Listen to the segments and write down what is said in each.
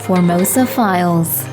Formosa Files.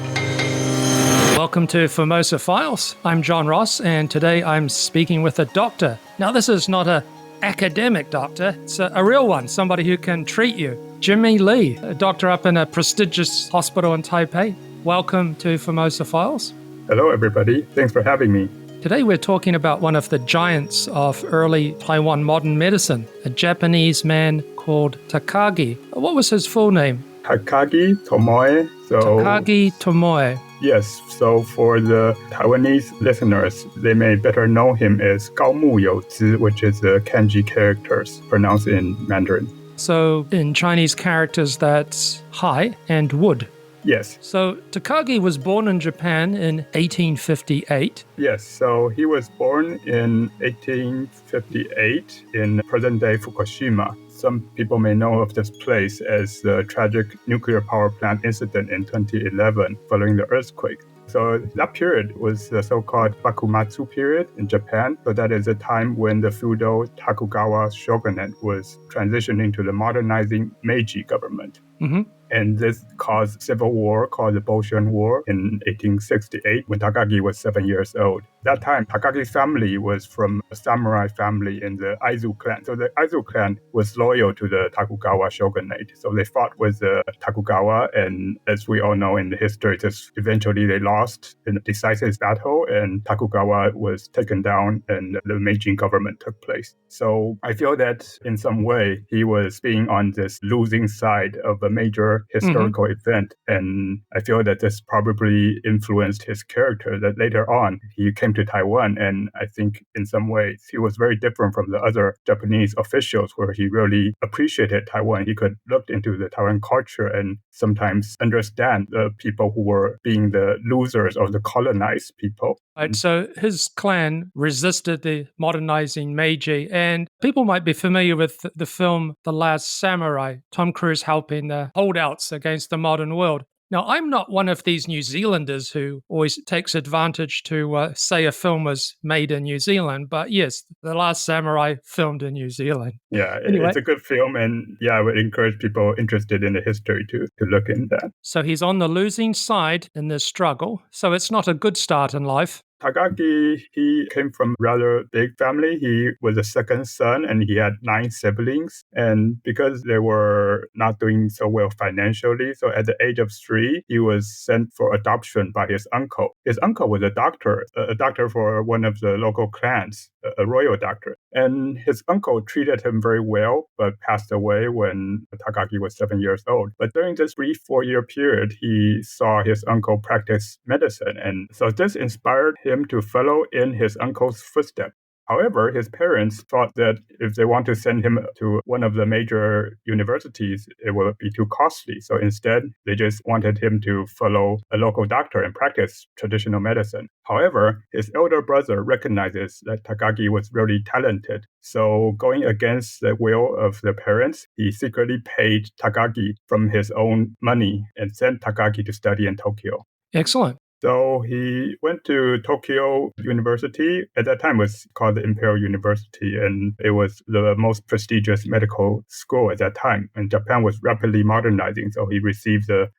Welcome to Formosa Files. I'm John Ross, and today I'm speaking with a doctor. Now, this is not an academic doctor, it's a real one, somebody who can treat you. Jimmy Lee, a doctor up in a prestigious hospital in Taipei. Welcome to Formosa Files. Hello, everybody. Thanks for having me. Today we're talking about one of the giants of early Taiwan modern medicine, a Japanese man called Takagi. What was his full name? Takagi Tomoe. Takagi Tomoe. Yes, so for the Taiwanese listeners, they may better know him as 高木有之, which is the kanji characters pronounced in Mandarin. So in Chinese characters, that's high and wood. Yes. So Takagi was born in Japan in 1858. Yes, so he was born in 1858 in present-day Fukushima. Some people may know of this place as the tragic nuclear power plant incident in 2011 following the earthquake. So that period was the so-called Bakumatsu period in Japan. So that is a time when the feudal Tokugawa shogunate was transitioning to the modernizing Meiji government. Mm-hmm. And this caused civil war called the Boshin War in 1868 when Takagi was 7 years old. That time, Takagi's family was from a samurai family in the Aizu clan. So the Aizu clan was loyal to the Tokugawa shogunate. So they fought with the Tokugawa, and as we all know in the history, eventually they lost in a decisive battle, and Tokugawa was taken down, and the Meiji government took place. So I feel that in some way, he was being on this losing side of a major historical event, and I feel that this probably influenced his character, that later on he came to Taiwan, and I think in some ways he was very different from the other Japanese officials where he really appreciated Taiwan. He could look into the Taiwan culture and sometimes understand the people who were being the losers or the colonized people. Right, so his clan resisted the modernizing Meiji, and people might be familiar with the film The Last Samurai, Tom Cruise helping the holdouts against the modern world. Now, I'm not one of these New Zealanders who always takes advantage to say a film was made in New Zealand, but yes, The Last Samurai filmed in New Zealand. Yeah, Anyway. It's a good film, and I would encourage people interested in the history to look in that. So he's on the losing side in this struggle, so it's not a good start in life. Takagi, he came from a rather big family. He was the second son, and he had 9 siblings. And because they were not doing so well financially, so at the age of 3, he was sent for adoption by his uncle. His uncle was a doctor for one of the local clans, a royal doctor. And his uncle treated him very well, but passed away when Takagi was 7 years old. But during this brief 4-year period, he saw his uncle practice medicine. And so this inspired him to follow in his uncle's footsteps. However, his parents thought that if they want to send him to one of the major universities, it would be too costly. So instead, they just wanted him to follow a local doctor and practice traditional medicine. However, his elder brother recognizes that Takagi was really talented. So going against the will of the parents, he secretly paid Takagi from his own money and sent Takagi to study in Tokyo. Excellent. So he went to Tokyo University. At that time, it was called the Imperial University, and it was the most prestigious medical school at that time. And Japan was rapidly modernizing, so he received the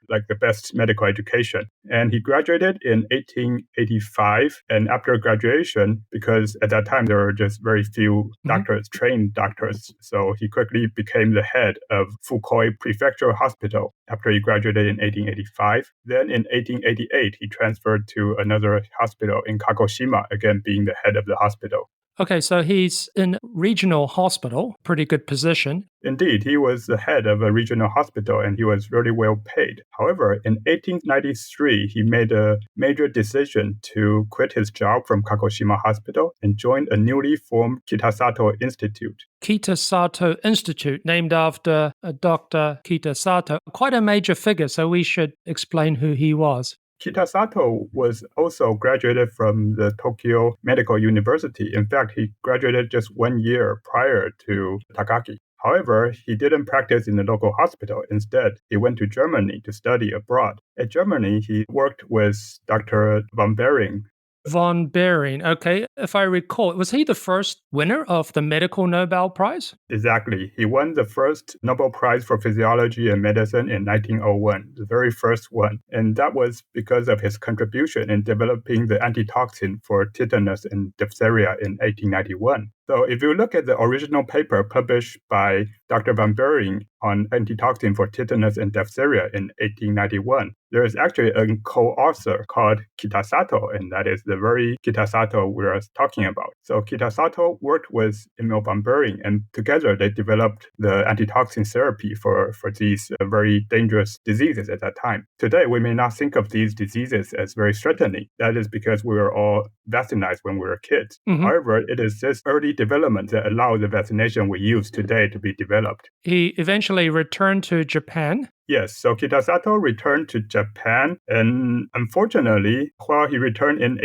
best medical education. And he graduated in 1885. And after graduation, because at that time there were just very few doctors, trained doctors, so he quickly became the head of Fukui Prefectural Hospital after he graduated in 1885. Then in 1888, he transferred to another hospital in Kagoshima, again being the head of the hospital. Okay, so he's in regional hospital, pretty good position. Indeed, he was the head of a regional hospital and he was really well paid. However, in 1893, he made a major decision to quit his job from Kagoshima Hospital and joined a newly formed Kitasato Institute. Kitasato Institute, named after Dr. Kitasato, quite a major figure, so we should explain who he was. Kitasato was also graduated from the Tokyo Medical University. In fact, he graduated just 1 year prior to Takagi. However, he didn't practice in the local hospital. Instead, he went to Germany to study abroad. At Germany, he worked with Dr. von Behring Von Behring. Okay, if I recall, was he the first winner of the medical Nobel Prize? Exactly. He won the first Nobel Prize for Physiology and Medicine in 1901, the very first one. And that was because of his contribution in developing the antitoxin for tetanus and diphtheria in 1891. So if you look at the original paper published by Dr. Van Behring on antitoxin for tetanus and diphtheria in 1891, there is actually a co-author called Kitasato, and that is the very Kitasato we're talking about. So Kitasato worked with Emil Van Behring, and together they developed the antitoxin therapy for these very dangerous diseases at that time. Today, we may not think of these diseases as very threatening. That is because we were all vaccinated when we were kids. Mhm. However, it is this early development that allowed the vaccination we use today to be developed. He eventually returned to Japan. Yes, so Kitasato returned to Japan, and unfortunately, while he returned in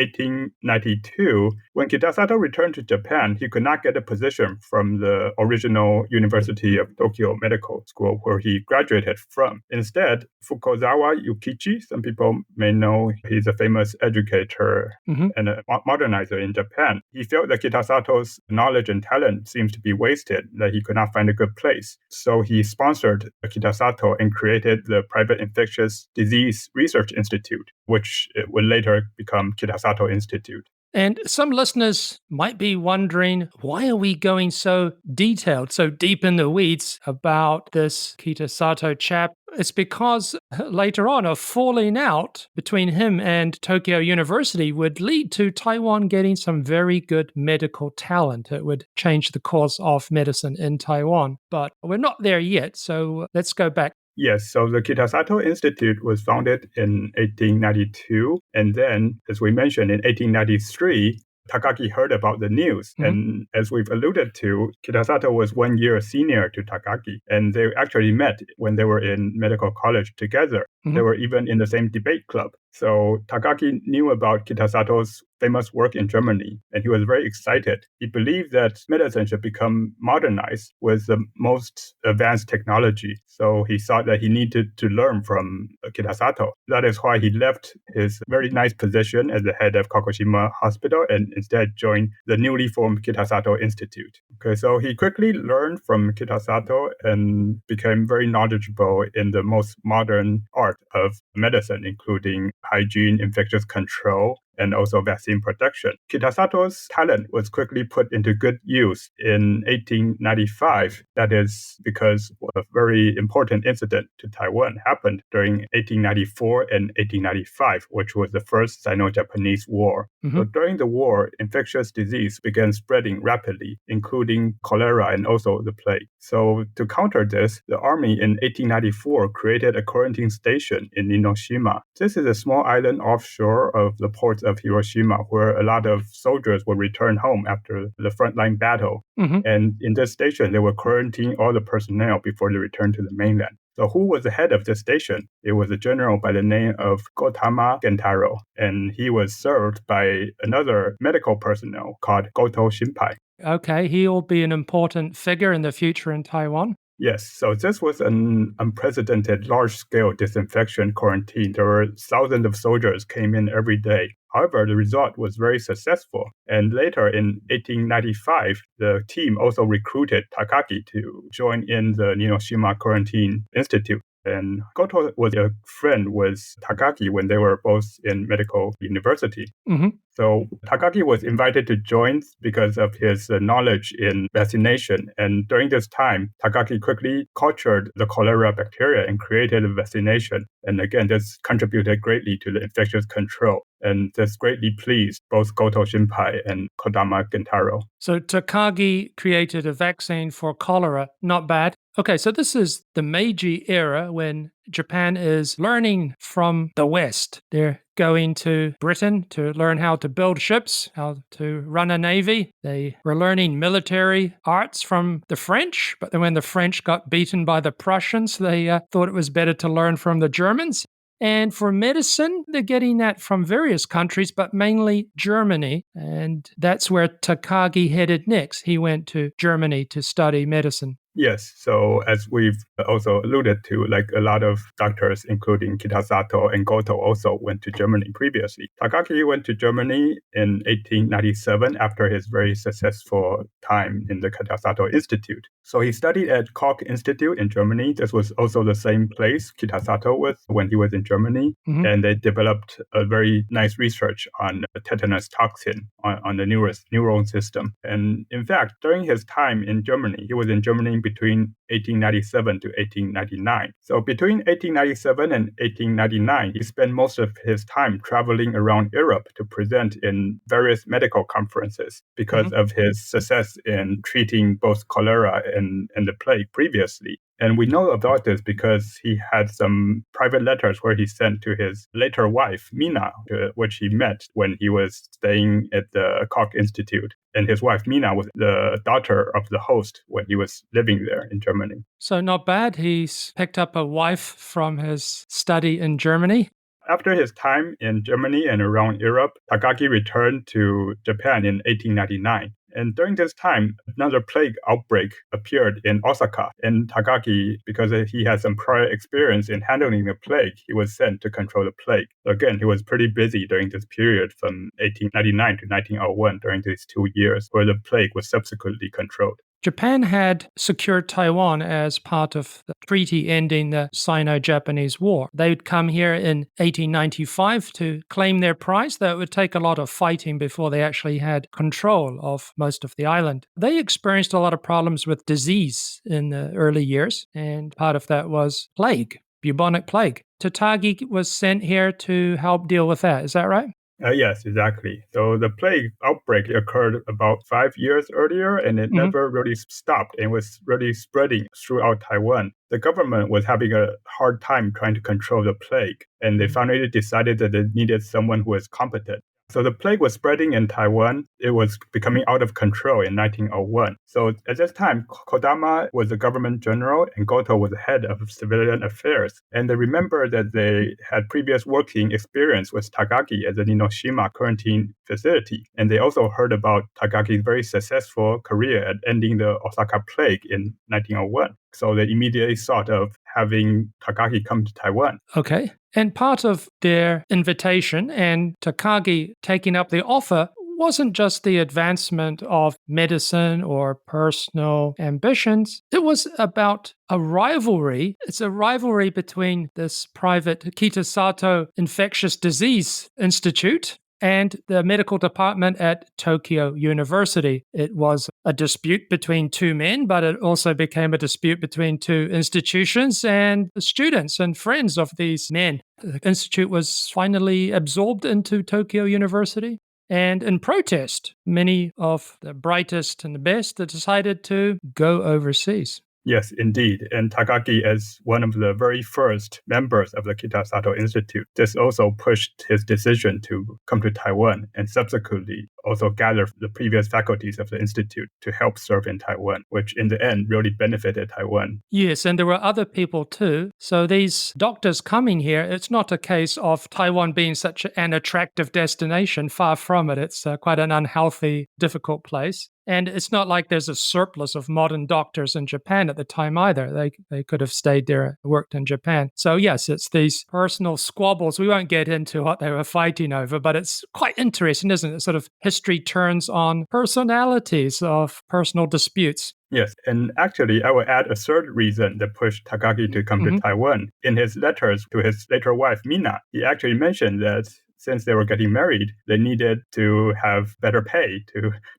1892, when Kitasato returned to Japan, he could not get a position from the original University of Tokyo Medical School where he graduated from. Instead, Fukuzawa Yukichi, some people may know he's a famous educator Mhm. and a modernizer in Japan. He felt that Kitasato's knowledge and talent seems to be wasted, that he could not find a good place. So he sponsored Kitasato and created the private infectious disease research institute, which would later become Kitasato Institute. And some listeners might be wondering, why are we going so detailed, so deep in the weeds about this Kitasato chap? It's because later on, a falling out between him and Tokyo University would lead to Taiwan getting some very good medical talent. It would change the course of medicine in Taiwan. But we're not there yet, so let's go back. Yes, so the Kitasato Institute was founded in 1892. And then, as we mentioned, in 1893, Takagi heard about the news. Mhm. And as we've alluded to, Kitasato was 1 year senior to Takagi. And they actually met when they were in medical college together. They Mhm. were even in the same debate club. So Takagi knew about Kitasato's famous work in Germany, and he was very excited. He believed that medicine should become modernized with the most advanced technology. So he thought that he needed to learn from Kitasato. That is why he left his very nice position as the head of Kagoshima Hospital and instead joined the newly formed Kitasato Institute. Okay, so he quickly learned from Kitasato and became very knowledgeable in the most modern art of medicine, including hygiene, infectious control, and also vaccine production. Kitasato's talent was quickly put into good use in 1895. That is because a very important incident to Taiwan happened during 1894 and 1895, which was the first Sino-Japanese War. Mhm. So during the war, infectious disease began spreading rapidly, including cholera and also the plague. So to counter this, the army in 1894 created a quarantine station in Enoshima. This is a small island offshore of the port of Hiroshima, where a lot of soldiers would return home after the frontline battle. Mhm. And in this station, they would quarantine all the personnel before they returned to the mainland. So who was the head of this station? It was a general by the name of Gotama Gentaro, and he was served by another medical personnel called Goto Shinpai. Okay, he'll be an important figure in the future in Taiwan. Yes, so this was an unprecedented large-scale disinfection quarantine. There were thousands of soldiers came in every day. However, the result was very successful. And later in 1895, the team also recruited Takagi to join in the Enoshima Quarantine Institute. And Goto was a friend with Takagi when they were both in medical university. Mhm. So Takagi was invited to join because of his knowledge in vaccination. And during this time, Takagi quickly cultured the cholera bacteria and created a vaccination. And again, this contributed greatly to the infectious control. And this greatly pleased both Goto Shinpai and Kodama Gentaro. So Takagi created a vaccine for cholera. Not bad. Okay, so this is the Meiji era when Japan is learning from the West. They're going to Britain to learn how to build ships, how to run a navy. They were learning military arts from the French, but then when the French got beaten by the Prussians, they thought it was better to learn from the Germans. And for medicine, they're getting that from various countries, but mainly Germany. And that's where Takagi headed next. He went to Germany to study medicine. Yes. So as we've also alluded to, like a lot of doctors, including Kitasato and Goto, also went to Germany previously. Takagi went to Germany in 1897 after his very successful time in the Kitasato Institute. So he studied at Koch Institute in Germany. This was also the same place Kitasato was when he was in Germany. Mhm. And they developed a very nice research on tetanus toxin on the neuron system. And in fact, during his time in Germany, he was in Germany between 1897 to 1899. So between 1897 and 1899, he spent most of his time traveling around Europe to present in various medical conferences because of his success in treating both cholera and the plague previously. And we know about this because he had some private letters where he sent to his later wife, Mina, which he met when he was staying at the Koch Institute. And his wife, Mina, was the daughter of the host when he was living there in Germany. So not bad. He's picked up a wife from his study in Germany. After his time in Germany and around Europe, Takagi returned to Japan in 1899. And during this time, another plague outbreak appeared in Osaka. And Takagi, because he had some prior experience in handling the plague, he was sent to control the plague. So again, he was pretty busy during this period from 1899 to 1901, during these 2 years, where the plague was subsequently controlled. Japan had secured Taiwan as part of the treaty ending the Sino-Japanese War. They'd come here in 1895 to claim their prize, though it would take a lot of fighting before they actually had control of most of the island. They experienced a lot of problems with disease in the early years, and part of that was plague, bubonic plague. Takagi was sent here to help deal with that. Is that right? Yes, exactly. So the plague outbreak occurred about 5 years earlier, and it never really stopped and was really spreading throughout Taiwan. The government was having a hard time trying to control the plague, and they finally decided that they needed someone who was competent. So the plague was spreading in Taiwan. It was becoming out of control in 1901. So at this time, Kodama was the government general and Goto was the head of civilian affairs. And they remember that they had previous working experience with Takagi at the Ninoshima quarantine facility. And they also heard about Takagi's very successful career at ending the Osaka plague in 1901. So they immediately thought of having Takagi come to Taiwan. Okay. And part of their invitation and Takagi taking up the offer wasn't just the advancement of medicine or personal ambitions. It was about a rivalry. It's a rivalry between this private Kitasato Infectious Disease Institute and the medical department at Tokyo University. It was a dispute between two men, but it also became a dispute between two institutions and the students and friends of these men. The institute was finally absorbed into Tokyo University. And in protest, many of the brightest and the best decided to go overseas. Yes, indeed. And Takagi, as one of the very first members of the Kitasato Institute, this also pushed his decision to come to Taiwan and subsequently also gather the previous faculties of the Institute to help serve in Taiwan, which in the end really benefited Taiwan. Yes, and there were other people too. So these doctors coming here, it's not a case of Taiwan being such an attractive destination. Far from it. It's quite an unhealthy, difficult place. And it's not like there's a surplus of modern doctors in Japan at the time either. They could have stayed there, worked in Japan. So yes, it's these personal squabbles. We won't get into what they were fighting over, but it's quite interesting, isn't it? Sort of history turns on personalities of personal disputes. Yes, and actually, I will add a third reason that pushed Takagi to come to Taiwan. In his letters to his later wife, Mina, he actually mentioned that since they were getting married, they needed to have better pay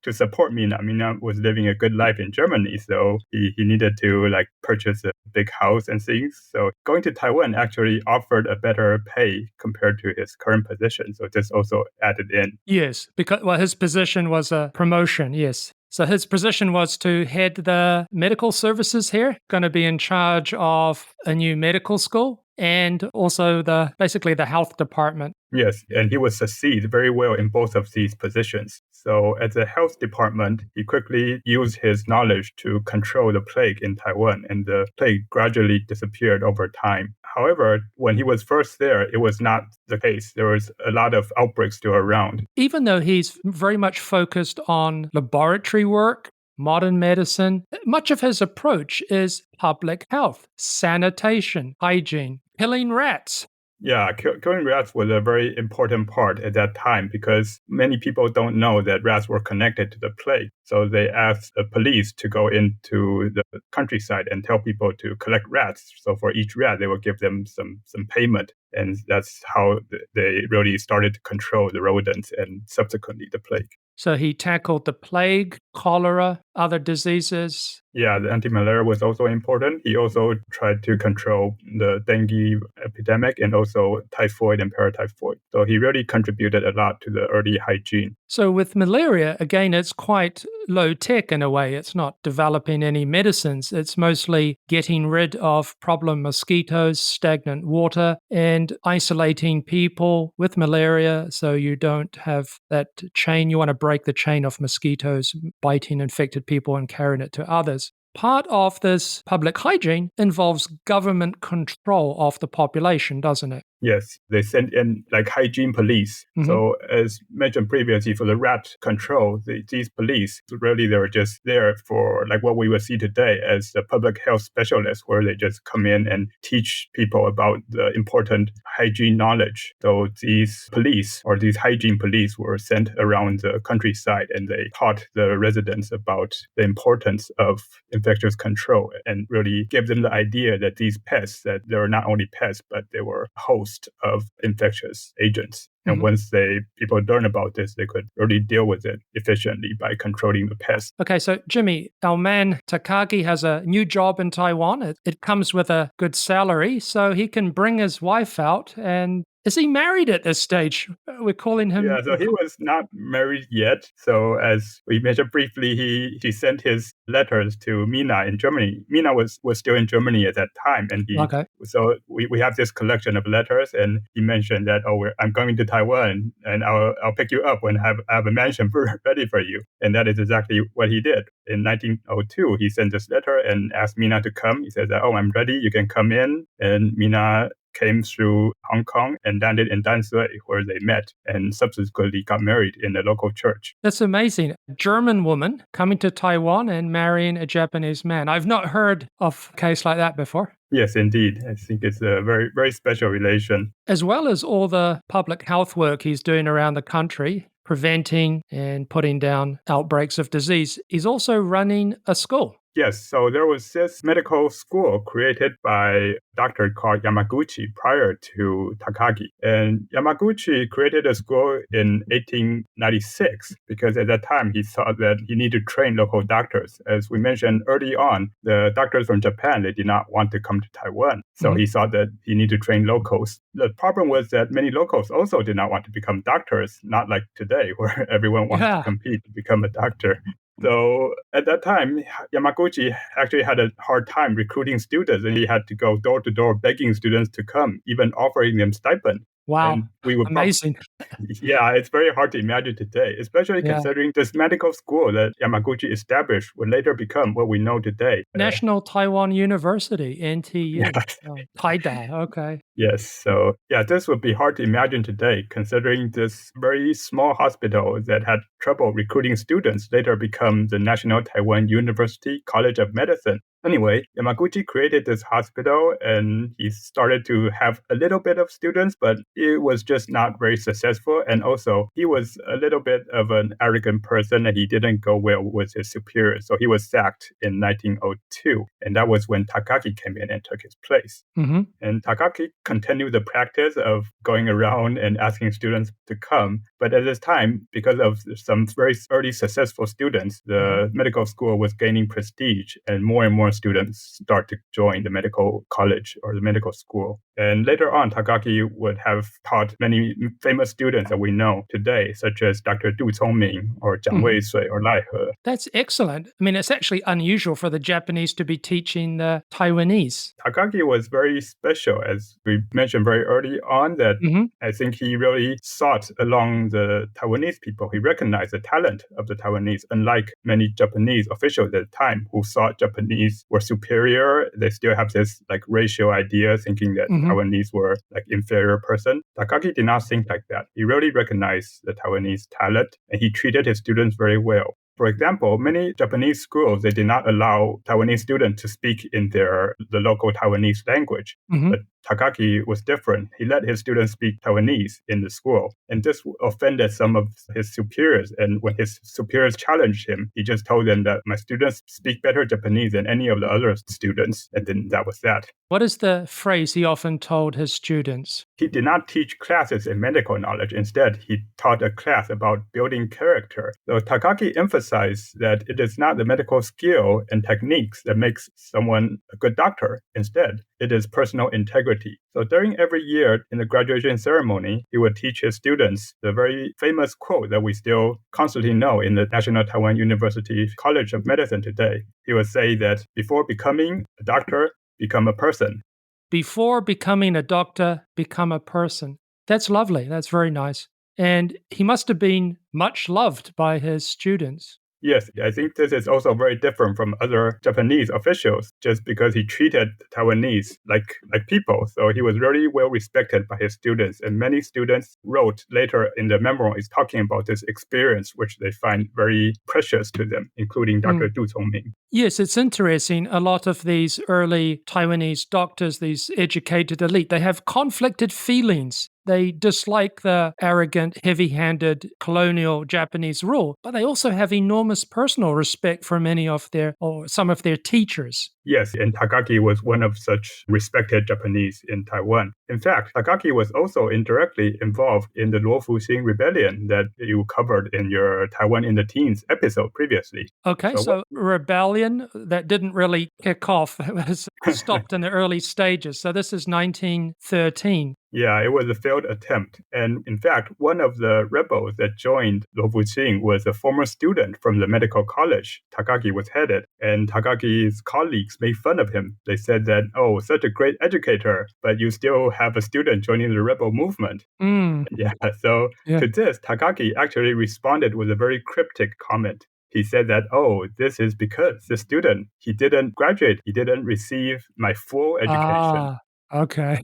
to support Mina. Mina was living a good life in Germany, so he needed to purchase a big house and things. So going to Taiwan actually offered a better pay compared to his current position. So this also added in. Yes, because his position was a promotion, yes. So his position was to head the medical services here, going to be in charge of a new medical school and also basically the health department. Yes, and he would succeed very well in both of these positions. So at the health department, he quickly used his knowledge to control the plague in Taiwan, and the plague gradually disappeared over time. However, when he was first there, it was not the case. There was a lot of outbreaks still around. Even though he's very much focused on laboratory work, modern medicine. Much of his approach is public health, sanitation, hygiene, killing rats. Yeah, killing rats was a very important part at that time because many people don't know that rats were connected to the plague. So they asked the police to go into the countryside and tell people to collect rats. So for each rat, they would give them some payment. And that's how they really started to control the rodents and subsequently the plague. So he tackled the plague, cholera, other diseases. Yeah, the anti-malaria was also important. He also tried to control the dengue epidemic and also typhoid and paratyphoid. So he really contributed a lot to the early hygiene. So with malaria, again, it's quite low tech in a way. It's not developing any medicines. It's mostly getting rid of problem mosquitoes, stagnant water, and isolating people with malaria so you don't have that chain. You want to break the chain of mosquitoes biting infected people and carrying it to others. Part of this public hygiene involves government control of the population, doesn't it? Yes, they sent in like hygiene police. Mhm. So as mentioned previously, for the rat control, these police, really they were just there for like what we would see today as the public health specialists, where they just come in and teach people about the important hygiene knowledge. So these police or these hygiene police were sent around the countryside and they taught the residents about the importance of infectious control and really gave them the idea that these pests, that they were not only pests, but they were hosts of infectious agents. And once people learn about this, they could really deal with it efficiently by controlling the pest. Okay, so Jimmy, our man Takagi has a new job in Taiwan. It comes with a good salary, so he can bring his wife out. And is he married at this stage? We're calling him. Yeah, so he was not married yet. So as we mentioned briefly, he sent his letters to Mina in Germany. Mina was still in Germany at that time, and Okay. so we have this collection of letters, and he mentioned that I'm going to Taiwan, and I'll pick you up when I have a mansion ready for you, and that is exactly what he did. In 1902, he sent this letter and asked Mina to come. He said that, I'm ready, you can come in, and Mina came through Hong Kong and landed in Danshui, where they met and subsequently got married in a local church. That's amazing. A German woman coming to Taiwan and marrying a Japanese man. I've not heard of a case like that before. Yes, indeed. I think it's a very, very special relation. As well as all the public health work he's doing around the country, preventing and putting down outbreaks of disease, he's also running a school. Yes, so there was this medical school created by a doctor called Yamaguchi prior to Takagi. And Yamaguchi created a school in 1896 because at that time he thought that he needed to train local doctors. As we mentioned early on, the doctors from Japan, they did not want to come to Taiwan. So he thought that he needed to train locals. The problem was that many locals also did not want to become doctors, not like today where everyone wants to compete to become a doctor. So at that time, Yamaguchi actually had a hard time recruiting students, and he had to go door to door begging students to come, even offering them stipend. Wow, and we would amazing. Yeah, it's very hard to imagine today, especially considering this medical school that Yamaguchi established would later become what we know today. National Taiwan University, NTU. Taidai, okay. Yes, so this would be hard to imagine today, considering this very small hospital that had trouble recruiting students later become the National Taiwan University College of Medicine. Anyway, Yamaguchi created this hospital and he started to have a little bit of students, but it was just not very successful. And also, he was a little bit of an arrogant person and he didn't go well with his superiors. So he was sacked in 1902. And that was when Takagi came in and took his place. And Takagi continued the practice of going around and asking students to come. But at this time, because of some very early successful students, the medical school was gaining prestige and more students start to join the medical college or the medical school. And later on, Takagi would have taught many famous students that we know today, such as Dr. Du Congming or Jiang Weisui or Lai He. That's excellent. I mean, it's actually unusual for the Japanese to be teaching the Taiwanese. Takagi was very special, as we mentioned very early on, that I think he really sought along the Taiwanese people. He recognized the talent of the Taiwanese, unlike many Japanese officials at the time who thought Japanese were superior. They still have this like racial idea, thinking that Taiwanese were like inferior person. Takagi did not think like that. He really recognized the Taiwanese talent and he treated his students very well. For example, many Japanese schools, they did not allow Taiwanese students to speak in the local Taiwanese language. Hmm. But Takagi was different. He let his students speak Taiwanese in the school. And this offended some of his superiors. And when his superiors challenged him, he just told them that my students speak better Japanese than any of the other students. And then that was that. What is the phrase he often told his students? He did not teach classes in medical knowledge. Instead, he taught a class about building character. So Takagi emphasized that it is not the medical skill and techniques that makes someone a good doctor. Instead, it is personal integrity. So during every year in the graduation ceremony, he would teach his students the very famous quote that we still constantly know in the National Taiwan University College of Medicine today. He would say that before becoming a doctor, become a person. Before becoming a doctor, become a person. That's lovely. That's very nice. And he must have been much loved by his students. Yes, I think this is also very different from other Japanese officials just because he treated Taiwanese like people. So he was very well respected by his students. And many students wrote later in the memoirs talking about this experience, which they find very precious to them, including Dr. Du Congming. Yes, it's interesting. A lot of these early Taiwanese doctors, these educated elite, they have conflicted feelings. They dislike the arrogant, heavy-handed colonial Japanese rule, but they also have enormous personal respect for many of some of their teachers. Yes, and Takagi was one of such respected Japanese in Taiwan. In fact, Takagi was also indirectly involved in the Luo Fuxing rebellion that you covered in your Taiwan in the Teens episode previously. Okay, so rebellion that didn't really kick off. It was stopped in the early stages. So this is 1913. Yeah, it was a failed attempt. And in fact, one of the rebels that joined Luo Fuxing was a former student from the medical college Takagi was headed. And Takagi's colleagues made fun of him. They said that, oh, such a great educator, but you still have a student joining the rebel movement. Yeah, so to this, Takagi actually responded with a very cryptic comment. He said that, oh, this is because the student, he didn't graduate, he didn't receive my full education. Okay.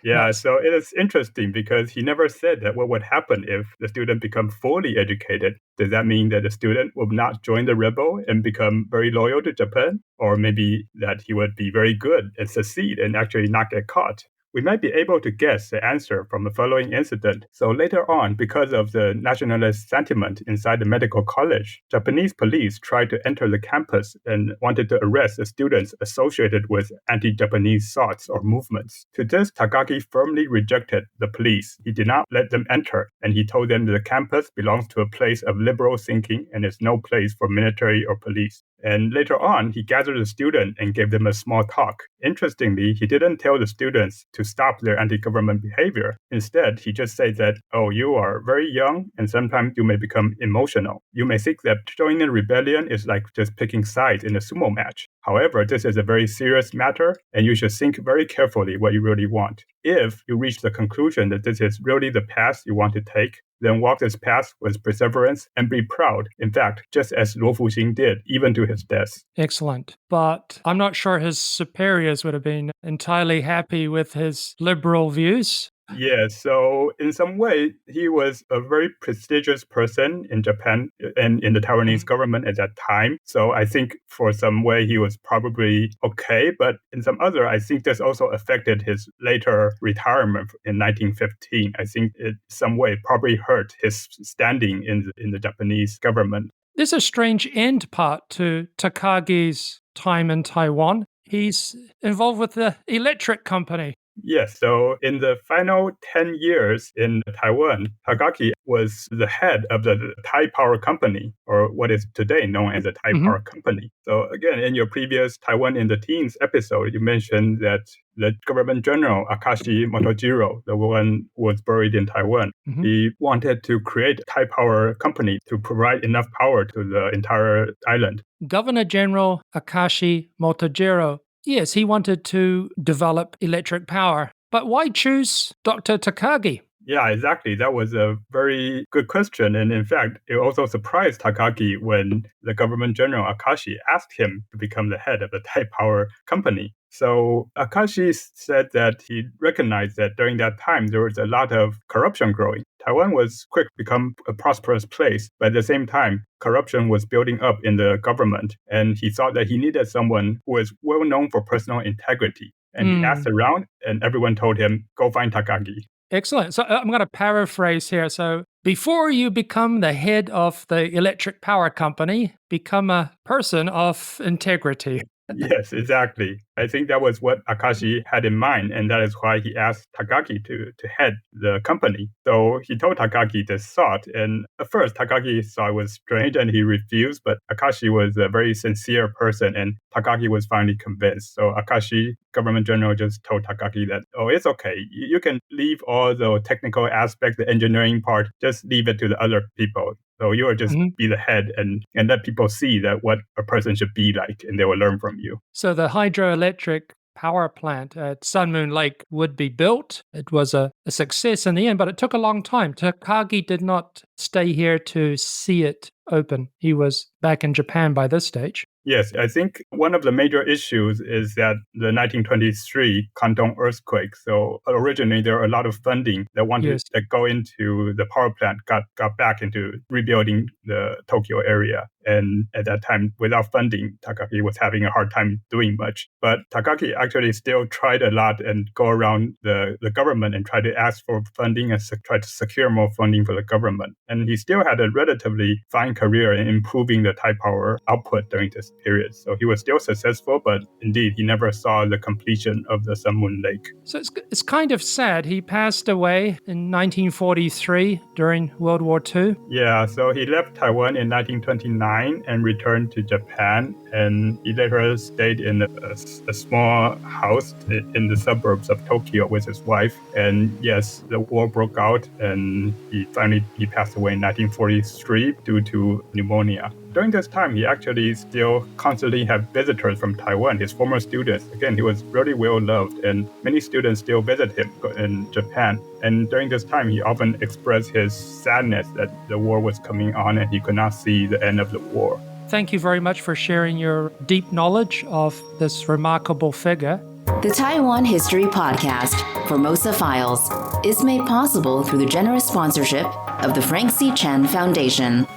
Yeah, Nice. so it is interesting because he never said that what would happen if the student become fully educated. Does that mean that the student will not join the rebel and become very loyal to Japan? Or maybe that he would be very good and succeed and actually not get caught? We might be able to guess the answer from the following incident. So later on, because of the nationalist sentiment inside the medical college, Japanese police tried to enter the campus and wanted to arrest the students associated with anti-Japanese thoughts or movements. To this, Takagi firmly rejected the police. He did not let them enter, and he told them that the campus belongs to a place of liberal thinking and is no place for military or police. And later on, he gathered the students and gave them a small talk. Interestingly, he didn't tell the students to stop their anti-government behavior. Instead, he just said that, oh, you are very young and sometimes you may become emotional. You may think that joining a rebellion is like just picking sides in a sumo match. However, this is a very serious matter and you should think very carefully what you really want. If you reach the conclusion that this is really the path you want to take, then walk this path with perseverance and be proud. In fact, just as Luo Fuxing did, even to his death. Excellent. But I'm not sure his superiors would have been entirely happy with his liberal views. Yes, so in some way, he was a very prestigious person in Japan and in the Taiwanese government at that time. So I think for some way he was probably okay, but in some other, I think this also affected his later retirement in 1915. I think it some way probably hurt his standing in the Japanese government. There's a strange end part to Takagi's time in Taiwan. He's involved with the electric company. Yes, so in the final 10 years in Taiwan, Takagi was the head of the Taipower company, or what is today known as the Taipower company. So again, in your previous Taiwan in the Teens episode, you mentioned that the government general, Akashi Motojiro, the one who was buried in Taiwan, he wanted to create a Taipower company to provide enough power to the entire island. Governor General Akashi Motojiro. Yes, he wanted to develop electric power. But why choose Dr. Takagi? Yeah, exactly. That was a very good question. And in fact, it also surprised Takagi when the government general Akashi asked him to become the head of the Taipower company. So Akashi said that he recognized that during that time, there was a lot of corruption growing. Taiwan was quick to become a prosperous place, but at the same time, corruption was building up in the government, and he thought that he needed someone who was well known for personal integrity. And he asked around, and everyone told him, go find Takagi. Excellent. So I'm going to paraphrase here. So before you become the head of the electric power company, become a person of integrity. Yes, exactly. I think that was what Akashi had in mind, and that is why he asked Takagi to head the company. So he told Takagi this thought, and at first Takagi thought it was strange and he refused, but Akashi was a very sincere person, and Takagi was finally convinced. So Akashi, government general, just told Takagi that, oh, it's okay. You can leave all the technical aspects, the engineering part, just leave it to the other people. So you will just be the head and let people see that what a person should be like, and they will learn from you. So the hydroelectric power plant at Sun Moon Lake would be built. It was a success in the end, but it took a long time. Takagi did not stay here to see it open. He was back in Japan by this stage. Yes, I think one of the major issues is that the 1923 Kanton earthquake. So originally there were a lot of funding that wanted to go into the power plant, got back into rebuilding the Tokyo area. And at that time, without funding, Takagi was having a hard time doing much. But Takagi actually still tried a lot and go around the government and try to ask for funding and try to secure more funding for the government. And he still had a relatively fine career in improving the Taipower output during this period. So he was still successful, but indeed, he never saw the completion of the Sun Moon Lake. So it's kind of sad. He passed away in 1943 during World War II. Yeah, so he left Taiwan in 1929 and returned to Japan. And he later stayed in a small house in the suburbs of Tokyo with his wife. And yes, the war broke out and he passed away in 1943 due to pneumonia. During this time, he actually still constantly had visitors from Taiwan, his former students. Again, he was really well loved, and many students still visit him in Japan. And during this time, he often expressed his sadness that the war was coming on and he could not see the end of the war. Thank you very much for sharing your deep knowledge of this remarkable figure. The Taiwan History Podcast, Formosa Files, is made possible through the generous sponsorship of the Frank C. Chen Foundation.